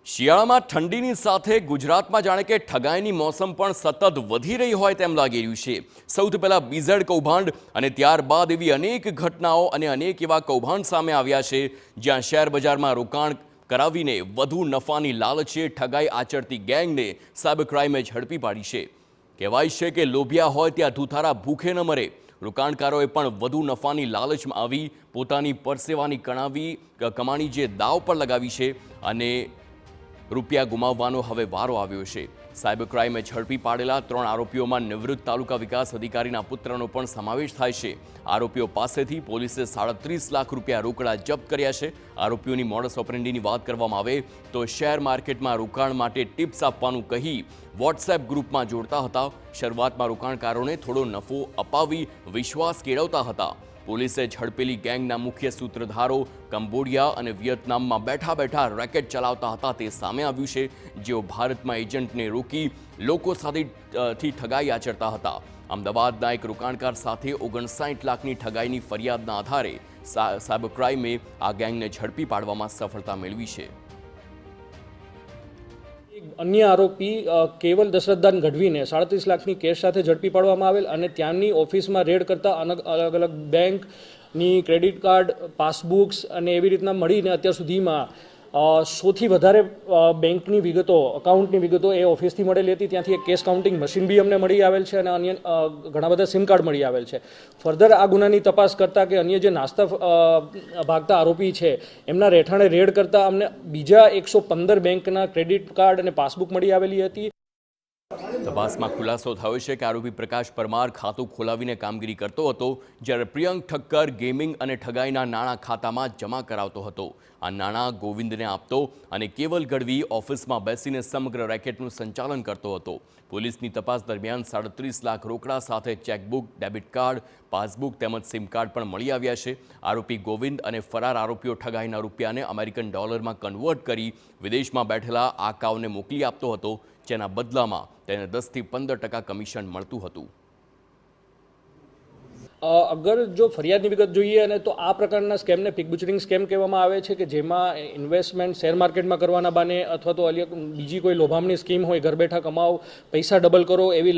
શિયાળામાં ઠંડીની સાથે ગુજરાતમાં જાણે કે ઠગાઈની મોસમ પણ સતત વધી રહી હોય તેમ લાગી રહ્યું છે। સૌથી પહેલા બીઝેડ કૌભાંડ અને ત્યારબાદ એવી અનેક ઘટનાઓ અને અનેક એવા કૌભાંડ સામે આવ્યા છે જ્યાં શેર બજારમાં રોકાણ કરાવીને વધુ નફાની લાલચે ઠગાઈ આચરતી ગેંગને સાયબર ક્રાઇમે ઝડપી પાડી છે। કહેવાય છે કે લોભિયા હોય ત્યાં ધુથારા ભૂખે ન મરે। રોકાણકારોએ પણ વધુ નફાની લાલચમાં આવી પોતાની પરસેવાની કમાણી જે દાવ પર લગાવી છે અને રૂપિયા ગુમાવવાનો હવે વારો આવ્યો છે। સાયબર ક્રાઇમે ઝડપી પાડેલા 3 આરોપીઓમાં નિવૃત્ત તાલુકા વિકાસ અધિકારીના પુત્રનો પણ સમાવેશ થાય છે। આરોપીઓ પાસેથી પોલીસે 37 લાખ રૂપિયા રોકડા જપ્ત કર્યા છે। આરોપીઓની મોડસ ઓપરેન્ડીની વાત કરવામાં આવે તો શેર માર્કેટમાં રોકાણ માટે ટિપ્સ આપવાનું કહી વોટ્સએપ ગ્રુપમાં જોડતા હતા। શરૂઆતમાં રોકાણકારોને થોડો નફો અપાવી વિશ્વાસ કેળવતા હતા। પોલીસે ઝડપેલી ગેંગના મુખ્ય સૂત્રધારો કંબોડિયા અને વિયેતનામમાં બેઠા બેઠા રેકેટ ચલાવતા હતા તે સામે આવ્યું છે, જેઓ ભારતમાં એજન્ટને રોકી લોકો સાથેથી ઠગાઈ આચરતા હતા। અમદાવાદના એક રોકાણકાર સાથે 59 લાખની ઠગાઈની ફરિયાદના આધારે સાયબર ક્રાઇમે આ ગેંગને ઝડપી પાડવામાં સફળતા મેળવી છે। अन्य आरोपी केवल दशरथदान गढ़वीने 37 लाखनी केस साथे झड़पी पाडवामां आवेल अने त्यांनी ऑफिसमां रेड करता अलग अलग बेंकनी क्रेडिट कार्ड पासबुक्स अने एवी रीतना मळीने अत्यार सुधीमां 100 થી વધારે બેંકની વિગતો અકાઉન્ટની વિગતો એ ઓફિસથી મળેલી હતી। ત્યાંથી એક કેશ કાઉન્ટિંગ મશીન બી અમને મળી આવેલ છે અને અન્ય ઘણા બધા સિમ કાર્ડ મળી આવેલ છે। ફર્ધર આ ગુનાની તપાસ કરતા કે અન્ય જે નાસ્તા ભાગતા આરોપી છે એમના રહેઠાણે રેડ કરતા અમને બીજા 115 બેંકના ક્રેડિટ કાર્ડ અને પાસબુક મળી આવેલી હતી। તપાસમાં ખુલાસો થયો છે કે આરોપી પ્રકાશ પરમાર ખાતું ખોલાવીને કામગીરી કરતો હતો, જ્યારે પ્રિયંક ઠક્કર ગેમિંગ અને ઠગાઈના નાણાં ખાતામાં જમા કરાવતો હતો। આ નાણાં ગોવિંદને આપતો અને કેવલ ગઢવી ઓફિસમાં બેસીને સમગ્ર રેકેટનું સંચાલન કરતો હતો। પોલીસની તપાસ દરમિયાન 37 લાખ રોકડા સાથે ચેકબુક, ડેબિટ કાર્ડ, પાસબુક તેમજ સિમ કાર્ડ પણ મળી આવ્યા છે। આરોપી ગોવિંદ અને ફરાર આરોપીઓ ઠગાઈના રૂપિયાને અમેરિકન ડોલરમાં કન્વર્ટ કરી વિદેશમાં બેઠેલા આકાઓને મોકલી આપતો હતો, જેના બદલામાં તેને 10 થી 15% કમિશન મળતું હતું। અગર જો ફરિયાદની વિગત જોઈએ અને તો આ પ્રકારના સ્કેમને પિક બુચરિંગ સ્કેમ કહેવામાં આવે છે કે જેમાં ઇન્વેસ્ટમેન્ટ શેર માર્કેટમાં કરવાના બાને અથવા તો બીજી કોઈ લોભામણી સ્કીમ હોય, ઘર બેઠા કમાઓ, પૈસા ડબલ કરો એવી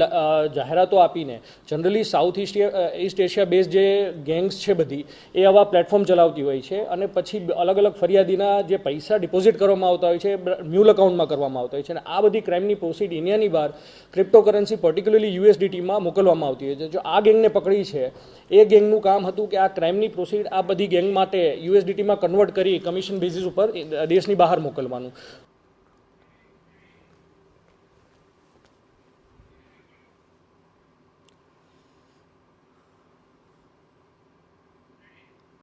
જાહેરાતો આપીને generally south East Asia base જે ગેંગ્સ છે બધી એ આવા પ્લેટફોર્મ ચલાવતી હોય છે અને પછી અલગ અલગ ફરિયાદીના જે પૈસા ડિપોઝિટ કરવામાં આવતા હોય છે મ્યુલ એકાઉન્ટમાં કરવામાં આવતા હોય છે અને આ બધી ક્રાઇમની પ્રોસીડ ઇન્ડિયાની બહાર ક્રિપ્ટોકરન્સી પર્ટિક્યુલરલી યુએસડીટીમાં મોકલવામાં આવતી હોય છે। જો આ ગેંગને પકડી છે એ ગેંગનું કામ હતું કે આ ક્રાઇમની પ્રોસીડ આ બધી ગેંગ માટે યુએસડીટીમાં કન્વર્ટ કરી કમિશન બેઝિસ ઉપર દેશની બહાર મોકલવાનું।